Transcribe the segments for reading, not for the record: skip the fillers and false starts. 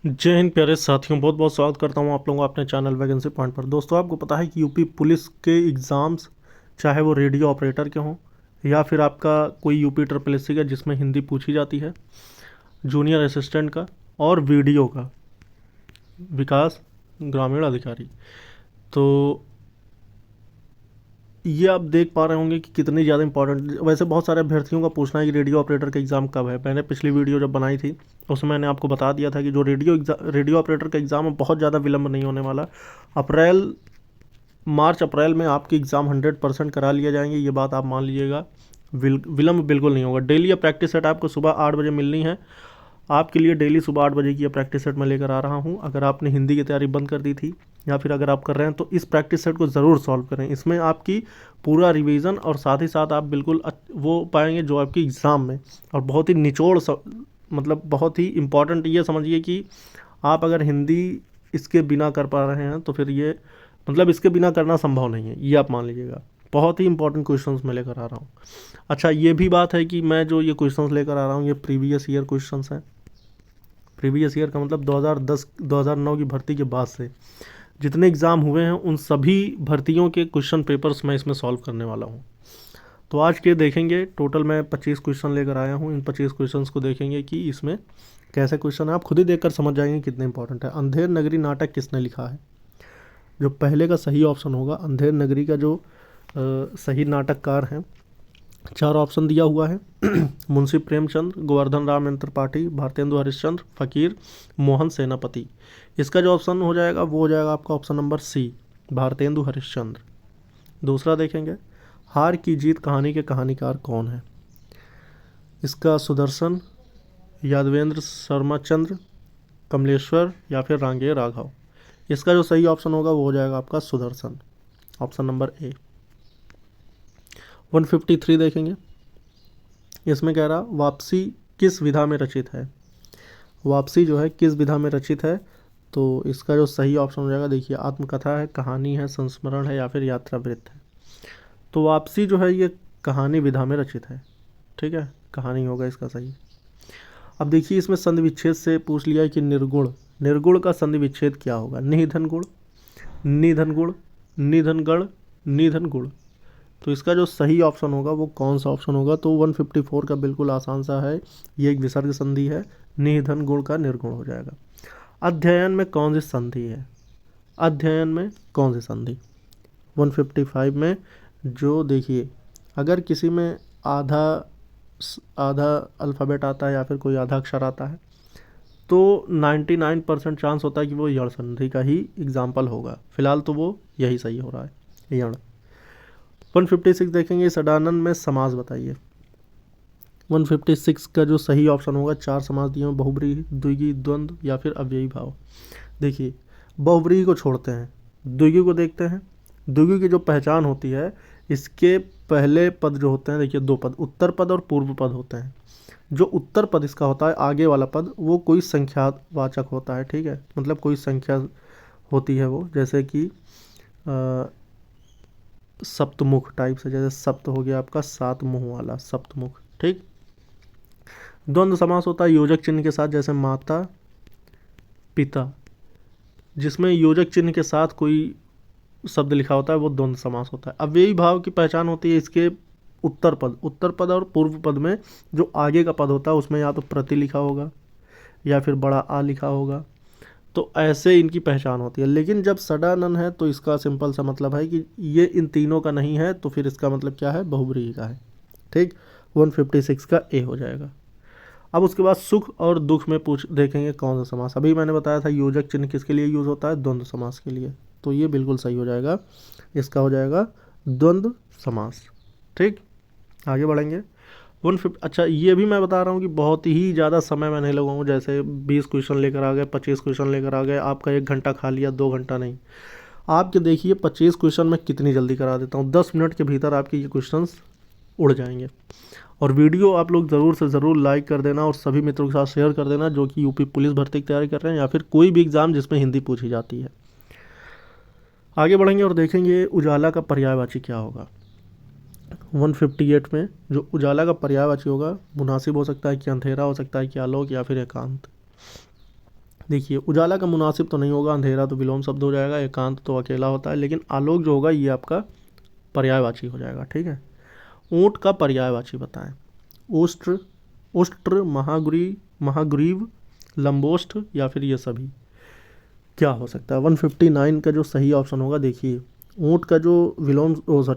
जय हिंद प्यारे साथियों, बहुत बहुत स्वागत करता हूं आप लोगों का अपने चैनल वैकेंसी पॉइंट पर। दोस्तों, आपको पता है कि यूपी पुलिस के एग्ज़ाम्स, चाहे वो रेडियो ऑपरेटर के हों या फिर आपका कोई यूपी ट्रिपल एस सी का जिसमें हिंदी पूछी जाती है, जूनियर असिस्टेंट का और वीडियो का, विकास ग्रामीण अधिकारी, तो ये आप देख पा रहे होंगे कि कितनी ज़्यादा इंपॉर्टेंट। वैसे बहुत सारे अभ्यर्थियों का पूछना है कि रेडियो ऑपरेटर का एग्ज़ाम कब है। मैंने पिछली वीडियो जब बनाई थी उसमें मैंने आपको बता दिया था कि जो रेडियो ऑपरेटर का एग्ज़ाम है, बहुत ज़्यादा विलंब नहीं होने वाला। अप्रैल मार्च अप्रैल में आपके एग्ज़ाम 100% करा लिए जाएंगे, ये बात आप मान लीजिएगा। विलंब बिल्कुल नहीं होगा। डेली ये प्रैक्टिस सेट आपको सुबह 8 बजे मिलनी है। आपके लिए डेली सुबह 8 बजे की ये प्रैक्टिस सेट मैं लेकर आ रहा हूँ। अगर आपने हिंदी की तैयारी बंद कर दी थी या फिर अगर आप कर रहे हैं तो इस प्रैक्टिस सेट को ज़रूर सॉल्व करें। इसमें आपकी पूरा रिवीजन और साथ ही साथ आप बिल्कुल वो पाएंगे जो आपकी एग्ज़ाम में, और बहुत ही मतलब बहुत ही इम्पॉर्टेंट ये समझिए कि आप अगर हिंदी इसके बिना कर पा रहे हैं तो फिर ये मतलब इसके बिना करना संभव नहीं है, ये आप मान लीजिएगा। बहुत ही इंपॉर्टेंट क्वेश्चंस मैं लेकर आ रहा हूँ। अच्छा, ये भी बात है कि मैं जो ये क्वेश्चंस लेकर आ रहा हूँ ये प्रीवियस ईयर क्वेश्चंस हैं। प्रीवियस ईयर का मतलब 2010 2009 की भर्ती के बाद से जितने एग्ज़ाम हुए हैं उन सभी भर्तियों के क्वेश्चन पेपर्स मैं इसमें सॉल्व करने वाला हूँ। तो आज के देखेंगे, टोटल मैं 25 क्वेश्चन लेकर आया हूँ। इन 25 क्वेश्चंस को देखेंगे कि इसमें कैसे क्वेश्चन है। आप खुद ही देखकर समझ जाएंगे कितने इंपॉर्टेंट है। अंधेर नगरी नाटक किसने लिखा है? जो पहले का सही ऑप्शन होगा, अंधेर नगरी का जो सही नाटककार हैं, चार ऑप्शन दिया हुआ है। मुंशी प्रेमचंद, गोवर्धन राम यंत्र त्रिपाठी, भारतेंदु हरिश्चंद्र, फकीर मोहन सेनापति। इसका जो ऑप्शन हो जाएगा वो हो जाएगा आपका option number C, Bharatendu Harishchandra. दूसरा देखेंगे, हार की जीत कहानी के कहानीकार कौन है? इसका सुदर्शन, यादवेंद्र शर्मा चंद्र, कमलेश्वर या फिर रांगे राघव। इसका जो सही ऑप्शन होगा वो हो जाएगा आपका सुदर्शन, ऑप्शन नंबर ए। 153 देखेंगे। इसमें कह रहा वापसी किस विधा में रचित है? वापसी जो है किस विधा में रचित है? तो इसका जो सही ऑप्शन हो जाएगा, देखिए, आत्मकथा है, कहानी है, संस्मरण है या फिर यात्रा वृत्त है। तो वापसी जो है ये कहानी विधा में रचित है। ठीक है, कहानी होगा इसका सही। अब देखिए, इसमें संधि विच्छेद से पूछ लिया है कि निर्गुण, निर्गुण का संधि विच्छेद क्या होगा? निधन गुण, निधन गुण, निधन गण, निधन गुण। तो इसका जो सही ऑप्शन होगा वो कौन सा ऑप्शन होगा? तो 154 का बिल्कुल आसान सा है, ये एक विसर्ग संधि है, निधन गुण का निर्गुण हो जाएगा। अध्ययन में कौन सी संधि है? अध्ययन में कौन सी संधि? 155 में जो देखिए, अगर किसी में आधा आधा अल्फ़ाबेट आता है या फिर कोई आधा अक्षर आता है तो 99% चांस होता है कि वो यण संधि का ही एग्जाम्पल होगा। फिलहाल तो वो यही सही हो रहा है, यण। 156 देखेंगे, सडानंद में समास बताइए। 156 का जो सही ऑप्शन होगा, चार समास दिए हैं, बहुब्रीहि, द्विगु, द्वंद्व या फिर अव्ययी भाव। देखिए, बहुब्रीहि को छोड़ते हैं, द्विगु को देखते हैं। द्विगु की जो पहचान होती है, इसके पहले पद जो होते हैं, देखिए दो पद, उत्तर पद और पूर्व पद होते हैं। जो उत्तर पद इसका होता है, आगे वाला पद, वो कोई संख्यावाचक होता है। ठीक है, मतलब कोई संख्या होती है वो, जैसे कि सप्तमुख टाइप से, जैसे सप्त हो गया आपका सात मुंह वाला सप्तमुख। ठीक। द्वंद्व समास होता है योजक चिन्ह के साथ, जैसे माता पिता, जिसमें योजक चिन्ह के साथ कोई शब्द लिखा होता है वो द्वंद्व समास होता है। अव्ययी भाव की पहचान होती है इसके उत्तर पद और पूर्व पद में जो आगे का पद होता है उसमें या तो प्रति लिखा होगा या फिर बड़ा आ लिखा होगा। तो ऐसे इनकी पहचान होती है। लेकिन जब सडानन है तो इसका सिंपल सा मतलब है कि ये इन तीनों का नहीं है, तो फिर इसका मतलब क्या है? बहुब्रीहि का है। ठीक, 156 का ए हो जाएगा। अब उसके बाद सुख और दुख में पूछ देखेंगे कौन सा समास। अभी मैंने बताया था योजक चिन्ह किसके लिए यूज़ होता है? द्वंद्व समास के लिए। तो ये बिल्कुल सही हो जाएगा, इसका हो जाएगा द्वंद्व समास। ठीक, आगे बढ़ेंगे। 150। अच्छा, ये भी मैं बता रहा हूँ कि बहुत ही ज़्यादा समय मैं नहीं लगाऊंगा। जैसे 20 क्वेश्चन लेकर आ गए, 25 क्वेश्चन लेकर आ गए, आपका 1 घंटा खा लिया, 2 घंटा नहीं। आपके देखिए 25 क्वेश्चन मैं कितनी जल्दी करा देता हूँ, 10 मिनट के भीतर आपके ये क्वेश्चन उड़ जाएंगे। और वीडियो आप लोग ज़रूर से ज़रूर लाइक कर देना और सभी मित्रों के साथ शेयर कर देना जो कि यूपी पुलिस भर्ती की तैयारी कर रहे हैं या फिर कोई भी एग्ज़ाम जिसमें हिंदी पूछी जाती है। आगे बढ़ेंगे और देखेंगे उजाला का पर्यायवाची क्या होगा। 158 में जो उजाला का पर्यायवाची होगा, मुनासिब हो सकता है कि अंधेरा, हो सकता है कि आलोक या फिर एकांत। देखिए उजाला का मुनासिब तो नहीं होगा, अंधेरा तो विलोम शब्द हो जाएगा, एकांत तो अकेला होता है, लेकिन आलोक जो होगा ये आपका पर्यायवाची हो जाएगा। ठीक है, ऊँट का पर्यायवाची बताएं। उष्ट्र, उष्ट्र, महाग्रीव, लंबोष्ठ या फिर ये सभी, क्या हो सकता है? 159 का जो सही ऑप्शन होगा, देखिए ऊँट का जो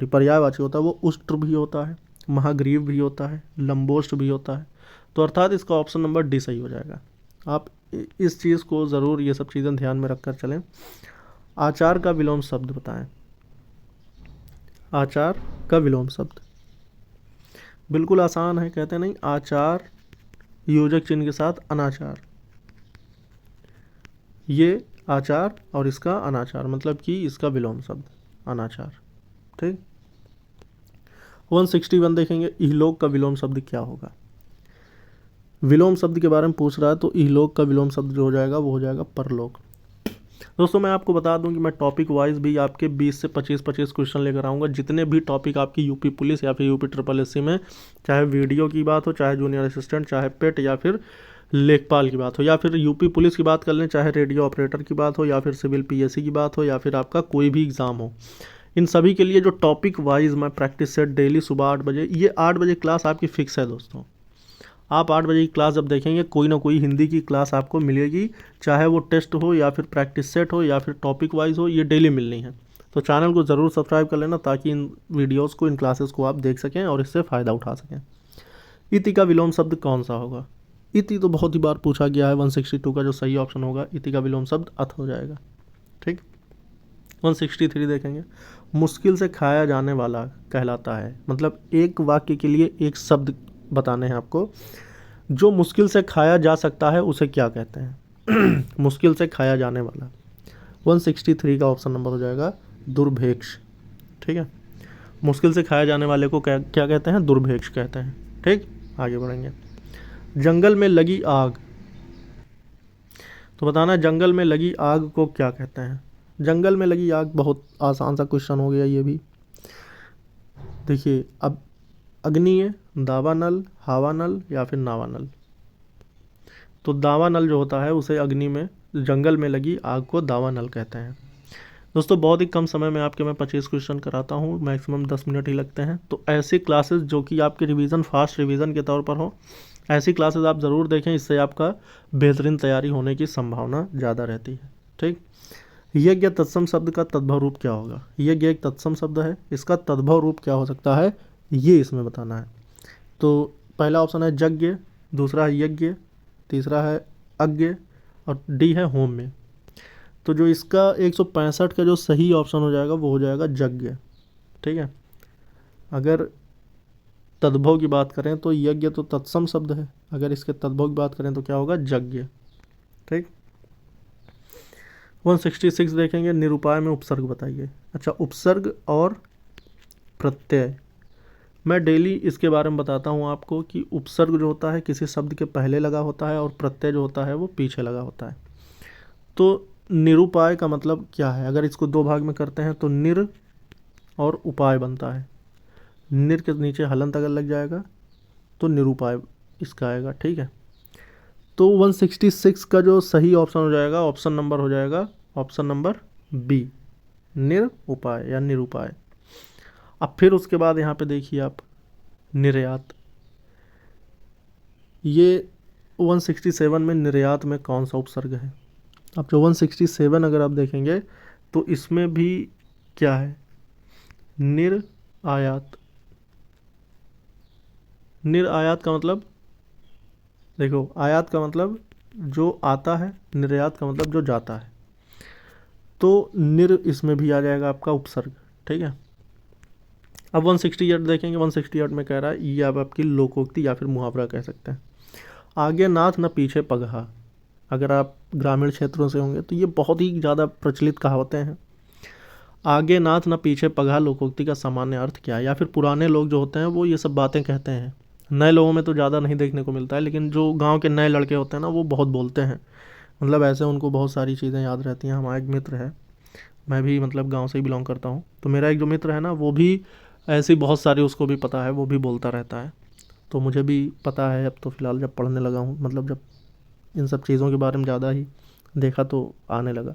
पर्यायवाची होता है वो उष्ट्र भी होता है, महाग्रीव भी होता है, लंबोष्ठ भी होता है। तो अर्थात इसका ऑप्शन नंबर डी सही हो जाएगा। आप इस चीज़ को ज़रूर, ये सब चीज़ें ध्यान में रखकर चलें। आचार का विलोम शब्द बताएं। आचार का विलोम शब्द बिल्कुल आसान है, कहते नहीं आचार योजक चिन्ह के साथ अनाचार, ये आचार और इसका अनाचार, मतलब कि इसका विलोम शब्द अनाचार। ठीक, 161 देखेंगे, इहलोक का विलोम शब्द क्या होगा? विलोम शब्द के बारे में पूछ रहा है, तो इहलोक का विलोम शब्द जो हो जाएगा वो हो जाएगा परलोक। दोस्तों मैं आपको बता दूं कि मैं टॉपिक वाइज भी आपके 20 से 25 क्वेश्चन लेकर आऊँगा। जितने भी टॉपिक आपकी यूपी पुलिस या फिर यूपी SSS में, चाहे वीडियो की बात हो, चाहे जूनियर असिस्टेंट, चाहे पेट या फिर लेखपाल की बात हो, या फिर यूपी पुलिस की बात कर लें, चाहे रेडियो ऑपरेटर की बात हो, या फिर सिविल PSC की बात हो, या फिर आपका कोई भी एग्ज़ाम हो, इन सभी के लिए जो टॉपिक वाइज मैं प्रैक्टिस सेट डेली सुबह 8 बजे, ये 8 बजे क्लास आपकी फ़िक्स है दोस्तों। आप 8 बजे की क्लास जब देखेंगे, कोई ना कोई हिंदी की क्लास आपको मिलेगी, चाहे वो टेस्ट हो या फिर प्रैक्टिस सेट हो या फिर टॉपिक वाइज हो, ये डेली मिलनी है। तो चैनल को ज़रूर सब्सक्राइब कर लेना, ताकि इन वीडियोस को, इन क्लासेस को आप देख सकें और इससे फ़ायदा उठा सकें। इति का विलोम शब्द कौन सा होगा? इति तो बहुत ही बार पूछा गया है। 162 का जो सही ऑप्शन होगा, इति का विलोम शब्द अथ हो जाएगा। ठीक, 163 देखेंगे, मुश्किल से खाया जाने वाला कहलाता है, मतलब एक वाक्य के लिए एक शब्द बताने हैं आपको। जो मुश्किल से खाया जा सकता है उसे क्या कहते हैं? मुश्किल से खाया जाने वाला, 163 का ऑप्शन नंबर हो जाएगा दुर्भिक्ष। ठीक है, मुश्किल से खाया जाने वाले को क्या कहते हैं? दुर्भिक्ष कहते हैं। ठीक, आगे बढ़ेंगे। जंगल में लगी आग, तो बताना जंगल में लगी आग को क्या कहते हैं? जंगल में लगी आग, बहुत आसान सा क्वेश्चन हो गया ये भी। देखिए, अब अग्निय, दावानल, हावानल या फिर नावानल। तो दावानल जो होता है उसे अग्नि में, जंगल में लगी आग को दावानल कहते हैं। दोस्तों बहुत ही कम समय में आपके मैं 25 क्वेश्चन कराता हूँ, मैक्सिमम 10 मिनट ही लगते हैं। तो ऐसी क्लासेस जो कि आपके रिवीजन, फास्ट रिवीजन के तौर पर हो, ऐसी क्लासेस आप ज़रूर देखें, इससे आपका बेहतरीन तैयारी होने की संभावना ज़्यादा रहती है। ठीक, यज्ञ तत्सम शब्द का तद्भव रूप क्या होगा? यज्ञ एक तत्सम शब्द है, इसका तद्भव रूप क्या हो सकता है, ये इसमें बताना है। तो पहला ऑप्शन है यज्ञ, दूसरा है यज्ञ, तीसरा है अज्ञ और डी है होम्य। तो जो इसका 165 का जो सही ऑप्शन हो जाएगा वो हो जाएगा यज्ञ। ठीक है, अगर तद्भव की बात करें तो यज्ञ तो तत्सम शब्द है, अगर इसके तद्भव की बात करें तो क्या होगा? यज्ञ। ठीक, 166 देखेंगे, निरूपाय में उपसर्ग बताइए। अच्छा, उपसर्ग और प्रत्यय, मैं डेली इसके बारे में बताता हूँ आपको कि उपसर्ग जो होता है किसी शब्द के पहले लगा होता है और प्रत्यय जो होता है वो पीछे लगा होता है। तो निरूपाय का मतलब क्या है? अगर इसको दो भाग में करते हैं तो निर और उपाय बनता है। निर के नीचे हलंत अगर लग जाएगा तो निरूपाय इसका आएगा। ठीक है, तो 166 का जो सही ऑप्शन हो जाएगा, ऑप्शन नंबर हो जाएगा ऑप्शन नंबर बी, निर उपाय या निरूपाय। अब फिर उसके बाद यहाँ पे देखिए आप, निर्यात, ये 167 में निर्यात में कौन सा उपसर्ग है? अब जो 167 अगर आप देखेंगे तो इसमें भी क्या है? निर्आयात। निर्आयात का मतलब, देखो आयात का मतलब जो आता है, निर्यात का मतलब जो जाता है। तो निर इसमें भी आ जाएगा आपका उपसर्ग। ठीक है, अब 168 देखेंगे, 168 में कह रहा है, ये अब आपकी लोकोक्ति या फिर मुहावरा कह सकते हैं। आगे नाथ न पीछे पगहा, अगर आप ग्रामीण क्षेत्रों से होंगे तो ये बहुत ही ज़्यादा प्रचलित कहावतें हैं। आगे नाथ न पीछे पगहा लोकोक्ति का सामान्य अर्थ क्या है? या फिर पुराने लोग जो होते हैं वो ये सब बातें कहते हैं, नए लोगों में तो ज़्यादा नहीं देखने को मिलता है, लेकिन जो गाँव के नए लड़के होते हैं ना, वो बहुत बोलते हैं। मतलब ऐसे उनको बहुत सारी चीज़ें याद रहती हैं। हमारा एक मित्र है, मैं भी मतलब गाँव से ही बिलोंग करता हूँ, तो मेरा एक जो मित्र है ना, वो भी ऐसी बहुत सारी, उसको भी पता है, वो भी बोलता रहता है। तो मुझे भी पता है अब तो फ़िलहाल, जब पढ़ने लगा हूँ, मतलब जब इन सब चीज़ों के बारे में ज़्यादा ही देखा तो आने लगा।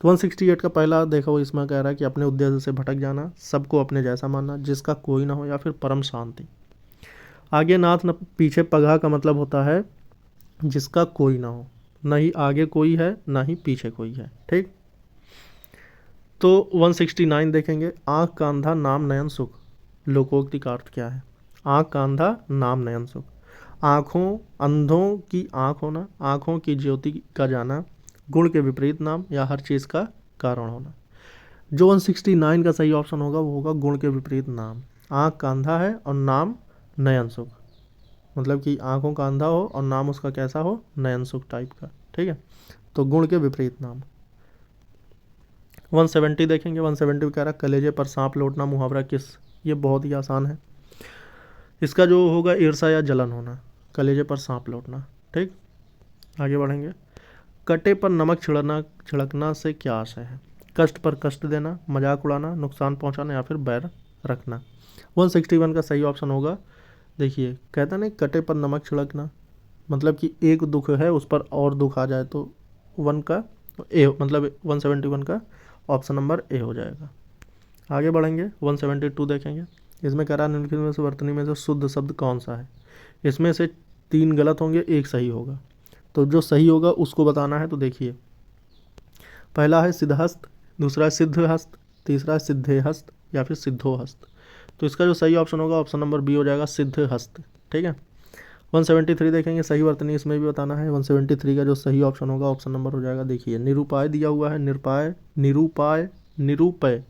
तो 168 का पहला देखो, इसमें कह रहा है कि अपने उद्देश्य से भटक जाना, सबको अपने जैसा मानना, जिसका कोई ना हो, या फिर परम शांति। आगे नाथ न पीछे पगहा का मतलब होता है जिसका कोई ना हो, ना ही आगे कोई है ना ही पीछे कोई है। ठीक। तो 169 देखेंगे, आँख का अंधा नाम नयन सुख। लोकोक्ति का अर्थ क्या है? आँख का अंधा नाम नयन सुख। आँखों, अंधों की आँख होना, आँखों की ज्योति का जाना, गुण के विपरीत नाम, या हर चीज़ का कारण होना। जो 169 का सही ऑप्शन होगा वो होगा गुण के विपरीत नाम। आँख का अंधा है और नाम नयन सुख, मतलब कि आँखों का अंधा हो और नाम उसका कैसा हो? नयन सुख टाइप का। ठीक है, तो गुण के विपरीत नाम। 170 देखेंगे, 170 कह रहा कलेजे पर सांप लौटना मुहावरा किस? ये बहुत ही आसान है, इसका जो होगा ईर्ष्या या जलन होना, कलेजे पर सांप लौटना। ठीक, आगे बढ़ेंगे। कटे पर नमक छिड़कना से क्या आशय है? कष्ट पर कष्ट देना, मजाक उड़ाना, नुकसान पहुंचाना, या फिर बैर रखना। 161 का सही ऑप्शन होगा, देखिए कहता नहीं कटे पर नमक छिड़कना, मतलब कि एक दुख है उस पर और दुख आ जाए, तो 1 का ए, मतलब 171 का ऑप्शन नंबर ए हो जाएगा। आगे बढ़ेंगे, 172 देखेंगे। इसमें कह रहा है निम्नलिखित में से वर्तनी में से शुद्ध शब्द कौन सा है? इसमें से 3 गलत होंगे, एक सही होगा, तो जो सही होगा उसको बताना है। तो देखिए, पहला है सिद्धहस्त, दूसरा है सिद्धहस्त, तीसरा है सिद्धेहस्त, या फिर सिद्धोहस्त। तो इसका जो सही ऑप्शन होगा ऑप्शन नंबर बी हो जाएगा, सिद्धहस्त। ठीक है। 173 देखेंगे, सही वर्तनी इसमें भी बताना है। 173 का जो सही ऑप्शन होगा ऑप्शन नंबर हो जाएगा, देखिए निरूपाय दिया हुआ है, निरपाय, निरूपाय, निरूपय।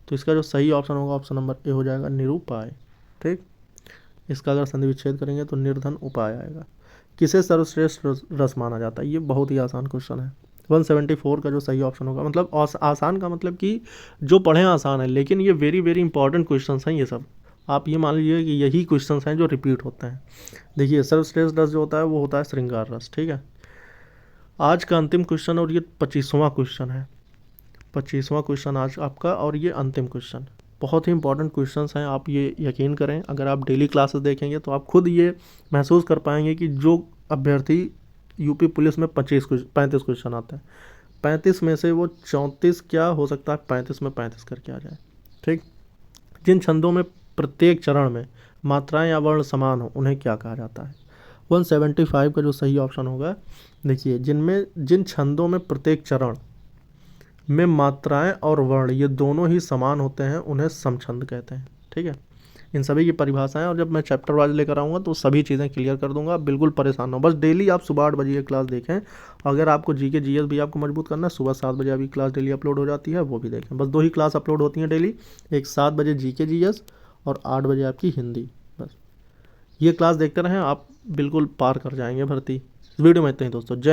तो इसका जो सही ऑप्शन होगा ऑप्शन नंबर ए हो जाएगा, निरूपाय। ठीक, इसका अगर संधि विच्छेद करेंगे तो निर्धन उपाय आएगा। किसे सर्वश्रेष्ठ रस माना जाता है? ये बहुत ही आसान क्वेश्चन है। 174 का जो सही ऑप्शन होगा, मतलब आसान का मतलब कि जो पढ़े आसान है, लेकिन ये वेरी वेरी इंपॉर्टेंट क्वेश्चन हैं ये सब। आप ये मान लीजिए कि यही क्वेश्चन हैं जो रिपीट होते हैं। देखिए सर्वश्रेष्ठ रस जो होता है वो होता है श्रृंगार रस। ठीक है, आज का अंतिम क्वेश्चन, और ये 25वां क्वेश्चन है, 25वां क्वेश्चन आज आपका, और ये अंतिम क्वेश्चन। बहुत ही इंपॉर्टेंट क्वेश्चंस हैं, आप ये यकीन करें, अगर आप डेली क्लासेस देखेंगे तो आप खुद ये महसूस कर पाएंगे कि जो अभ्यर्थी यूपी पुलिस में 35 क्वेश्चन आते हैं, 35 में से वो 34 क्या हो सकता है 35 में 35 करके आ जाए। ठीक, जिन छंदों में प्रत्येक चरण में मात्राएं या वर्ण समान हो उन्हें क्या कहा जाता है? 175 का जो सही ऑप्शन होगा, देखिए जिन छंदों में प्रत्येक चरण में मात्राएं और वर्ण ये दोनों ही समान होते हैं उन्हें समछंद कहते हैं। ठीक है, इन सभी की परिभाषाएं, और जब मैं चैप्टर वाइज लेकर आऊँगा तो सभी चीज़ें क्लियर कर दूंगा। बिल्कुल परेशान हो, बस डेली आप सुबह 8 बजे ये क्लास देखें। अगर आपको जीके जीएस भी आपको मजबूत करना है, सुबह 7 बजे अभी क्लास डेली अपलोड हो जाती है, वो भी देखें। बस 2 ही क्लास अपलोड होती हैं डेली, एक 7 बजे जीके जीएस और 8 बजे आपकी हिंदी। बस ये क्लास देखते रहें, आप बिल्कुल पार कर जाएंगे भर्ती। इस वीडियो में इतना ही दोस्तों, जय